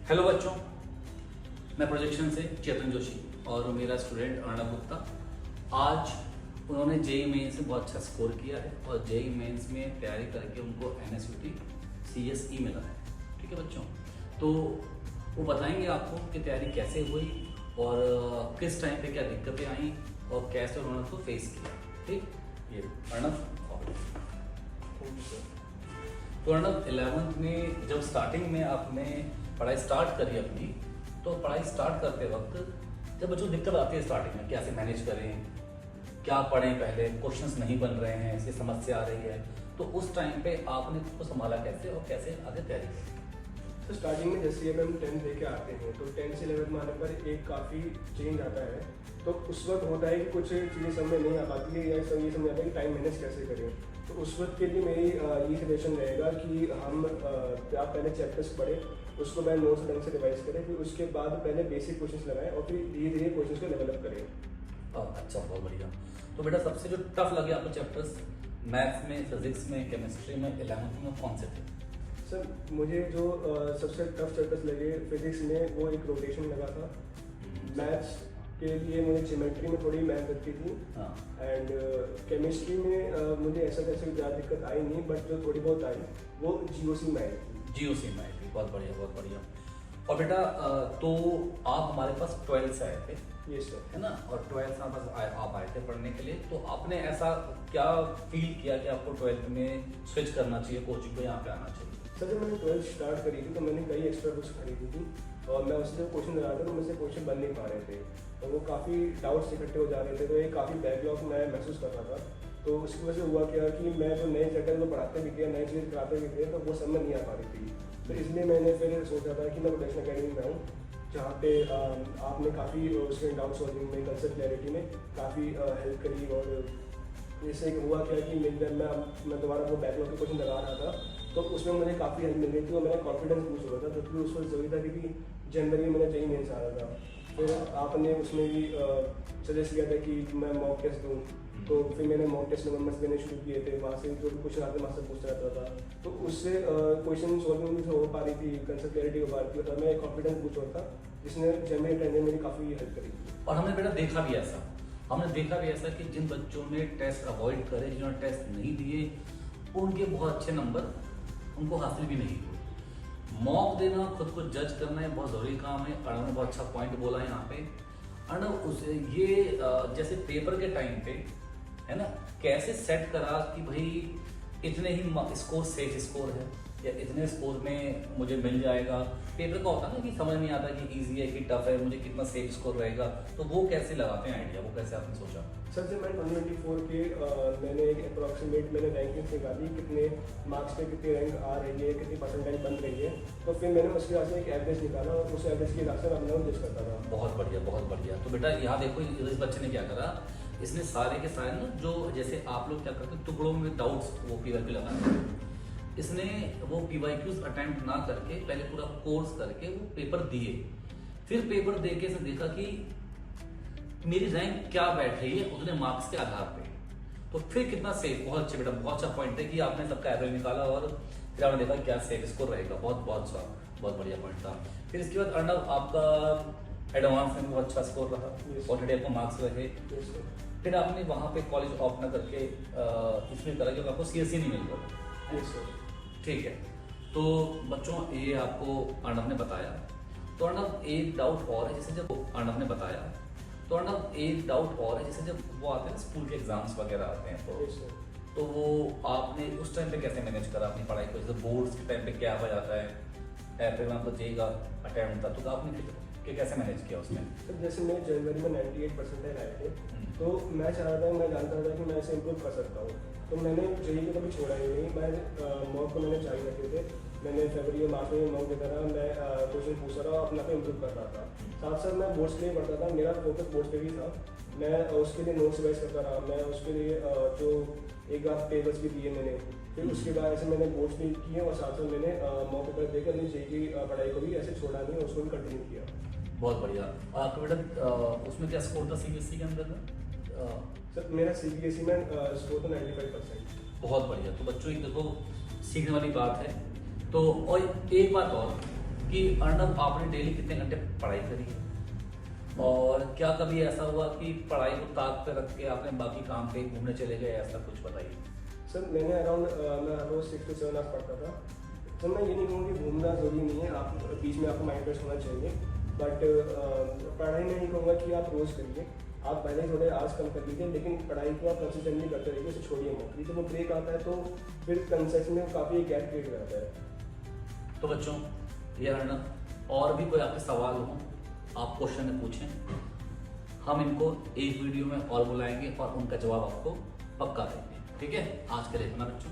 Hello बच्चों, मैं projection से चेतन जोशी और मेरा स्टूडेंट अर्णव गुप्ता। आज उन्होंने जेई मेंस में बहुत अच्छा स्कोर किया है और जेई मेंस में तैयारी करके उनको NSUT CSE मिला है। ठीक है बच्चों, तो वो बताएंगे आपको कि तैयारी कैसे हुई और किस टाइम पे क्या दिक्कतें आई और कैसे उन्होंने उसको फेस किया। ठीक, ये अर्णव। तो अर्णव 11th में जब स्टार्टिंग में आपने पढ़ाई स्टार्ट करी अपनी, तो पढ़ाई स्टार्ट करते वक्त जब बच्चों दिक्कत आती है स्टार्टिंग में, कैसे मैनेज करें, क्या पढ़ें, पहले क्वेश्चंस नहीं बन रहे हैं, ऐसी समस्या आ रही है, तो उस टाइम पे आपने खुद को संभाला कैसे और कैसे आगे तैयारी की? तो स्टार्टिंग में जैसे हम 10th लेके आते हैं तो 10th से 11th में आने पर एक काफ़ी चेंज आता है। तो उस वक्त होता है कि कुछ चीज़ें समझ नहीं आ पाती है या सब ये समझ आता है कि टाइम मैनेज कैसे करें। तो उस वक्त के लिए मेरी ये सजेशन रहेगा कि हम आप पहले चैप्टर्स पढ़ें, उसको पहले नोट्स ढंग से रिवाइज करें, फिर उसके बाद पहले बेसिक क्वेश्चंस लगाएं और फिर धीरे धीरे क्वेश्चंस को डेवलप करें। अच्छा, बहुत बढ़िया। तो बेटा सबसे जो टफ लगे आपको चैप्टर्स मैथ्स में, फिजिक्स में, केमिस्ट्री में 11th में कौन से थे? सर मुझे जो सबसे टफ चैप्टर्स लगे फिजिक्स में वो एक रोटेशन लगा था। मैथ्स के लिए मुझे ज्योमेट्री में थोड़ी मेहनत लगती थी एंड केमिस्ट्री में मुझे ऐसा कैसे ज़्यादा दिक्कत आई नहीं, बट जो थोड़ी बहुत आई वो GOC में आई थी। GOC में आई थी, बहुत बढ़िया बहुत बढ़िया। और बेटा तो आप हमारे पास 12th से आए थे, ये सर, है ना, और 12th में बस आप आए थे पढ़ने के लिए, तो आपने ऐसा क्या फील किया कि आपको 12th में स्विच करना चाहिए, कोचिंग को यहाँ पे आना चाहिए? सर जब मैंने 12th स्टार्ट करी थी तो मैंने कई एक्स्ट्रा बुक्स खरीदी थी और मैं उससे जो क्वेश्चन लगा था तो मुझसे क्वेश्चन बन नहीं पा रहे थे, तो वो काफ़ी डाउट्स इकट्ठे हो जा रहे थे, तो ये काफ़ी बैकलॉग मैं महसूस कर रहा था। तो उसकी वजह से हुआ क्या कि मैं जो नए चैप्टर में पढ़ाते भी थे, नए चीज़ें कराते भी थे, तो वो समझ नहीं आ पा रही थी। तो इसलिए मैंने फिर सोचा था कि मैं प्रोडक्शन अकेडमी में आऊँ, जहाँ पे आपने काफ़ी उसके डाउट सॉल्विंग में, कंसेप्ट क्लैरिटी में काफ़ी हेल्प करी। और इससे हुआ क्या कि मैं दोबारा वो बैकलॉग के क्वेश्चन लगा रहा था तो उसमें मुझे काफ़ी हेल्प मिल गई थी और मेरा कॉन्फिडेंस बूस्ट हो रहा था, क्योंकि उस वक्त जरूरी था क्योंकि जनवरी में मैंने जेईई मेंस आ रहा था। फिर आपने उसमें भी सजेस्ट किया था कि मैं मॉक टेस्ट दूँ, तो फिर मैंने मॉक टेस्ट नंबर्स देने शुरू किए थे, वहाँ से जो भी क्वेश्चन आते वहाँ से पूछता रहता था, तो उससे क्वेश्चन सॉल्विंग भी हो पा रही थी, कंसेप्ट क्लैरिटी हो पा रही थी और मेरा कॉन्फिडेंस बूस्ट हो रहा था, जिसने जनवरी टेंथ में मेरी काफ़ी हेल्प करी। और हमने बेटा देखा भी ऐसा कि जिन बच्चों ने टेस्ट अवॉइड करे, जिन्होंने टेस्ट नहीं दिए, उनके बहुत अच्छे नंबर उनको हासिल भी नहीं हुए। मॉक देना, खुद को जज करना है, बहुत ज़रूरी काम है। अर्णव ने बहुत अच्छा पॉइंट बोला है यहाँ पे। अर्णव उसे ये जैसे पेपर के टाइम पे है ना, कैसे सेट करा कि भाई इतने ही स्कोर सेफ स्कोर है या इतने स्कोर में मुझे मिल जाएगा? पेपर का होता है ना कि समझ नहीं आता कि इजी है कि टफ है, मुझे कितना सेफ स्कोर रहेगा, तो वो कैसे लगाते हैं आइडिया, वो कैसे आपने सोचा? सर जब मैं 2024 के मैंने एक अप्रॉक्सीमेट मैंने रैंकिंग निकाली, कितने मार्क्स पे कितनी रैंक आ रही है, कितनी परसेंटाइज बन रही है, तो फिर मैंने उसके हिसाब से एक एवरेज निकाला और उस एवरेज के हिसाब से मैं अपना जज करता था। बहुत बढ़िया बहुत बढ़िया। तो बेटा यहाँ देखो इस बच्चे ने क्या करा, इसने सारे के सारे ना, जो जैसे आप लोग क्या करते हैं टुकड़ों में डाउट्स वो PYQ लगाते हैं, इसने वो PYQs अटेम्प्ट ना करके पहले पूरा कोर्स करके वो पेपर दिए, फिर पेपर दे के इसने देखा कि मेरी रैंक क्या बैठ रही है उतने मार्क्स के आधार पे, तो फिर कितना सेफ। बहुत अच्छे बेटा, बहुत अच्छा पॉइंट है कि आपने सबका एवरेज निकाला और फिर आपने देखा क्या सेफ स्कोर रहेगा। बहुत बहुत अच्छा, बहुत बढ़िया पॉइंट था। फिर इसके बाद अर्णव आपका एडवांस में बहुत अच्छा स्कोर रहा, ऑलरेडी आपको मार्क्स रहे। फिर आपने वहाँ पे कॉलेज ऑफ न करके इसमें करा क्योंकि आपको CSE नहीं मिल रहा। ठीक है, तो बच्चों ये आपको अर्णव ने बताया। तो अर्णव एक डाउट और है, जैसे जब अर्णव ने बताया तो अर्णव एक डाउट और है, जैसे जब वो आते हैं ना स्कूल के एग्जाम्स वगैरह आते हैं, तो वो आपने उस टाइम पे कैसे मैनेज करा अपनी पढ़ाई को? जैसे बोर्ड्स के टाइम पे क्या हो जाता है, फिर आपको जेईई का अटेम्प्ट था, तो आपने कैसे मैनेज किया उसमें? जैसे मैं जनवरी में 98 परसेंटाइल आए थे, तो मैं चाह रहा था, मैं जानता था कि मैं ऐसे इम्प्रूव कर सकता हूँ, तो मैंने जेईई को कभी छोड़ा ही नहीं। मैं मॉक को मैंने जारी रखे थे, मैंने फरवरी और मार्च में मॉक देता रहा, मैं क्वेश्चन पूछ रहा अपना पे इम्प्रूव कर रहा था। साथ साथ मैं बोर्ड्स के लिए पढ़ता था, मेरा फोकस बोर्ड्स पे भी था, मैं उसके लिए नोट्स रिवाइज करता रहा, मैं उसके लिए जो एक बार पेपर्स भी दिए मैंने, फिर उसके बाद ऐसे मैंने बोर्ड्स भी किए और साथ साथ मैंने मॉक पेपर देकर अपनी जेईई की पढ़ाई को भी ऐसे छोड़ा नहीं, उसको भी कंटिन्यू किया। बहुत बढ़िया। आपका बेटा उसमें क्या स्कोर था CBSE के अंदर का? सर मेरा CBSE में स्कोर था 95%। बहुत बढ़िया। तो बच्चों ये देखो सीखने वाली बात है। तो और एक बात और, कि अर्णव आपने डेली कितने घंटे पढ़ाई करी है, और क्या कभी ऐसा हुआ कि पढ़ाई को ताक पे रख के आपने बाकी काम पे घूमने चले गए, ऐसा कुछ बताइए। सर मैंने अराउंड मैं रोज 6 to 7 आवर्स पढ़ता था। सर मैं ये नहीं कहूँगा कि घूमना जरूरी नहीं है, आप बीच में आपको माइंड फ्रेश होना चाहिए, बट पढ़ाई में नहीं कहूँगा कि आप रोज़ करिए, आप पहले थोड़े आवर्स कम कर लीजिए, लेकिन पढ़ाई को आप कंसिस्टेंटली करते रहिए, उसे छोड़िए मत। क्योंकि जब वो ब्रेक आता है तो फिर कंसेप्ट में काफ़ी गैप क्रिएट हो जाता है। तो बच्चों, ये अर्णव, और भी कोई आपके सवाल हो आप क्वेश्चन में पूछें, हम इनको एक वीडियो में और बुलाएंगे और उनका जवाब आपको पक्का देंगे। ठीक है, आज के लिए इतना बच्चों।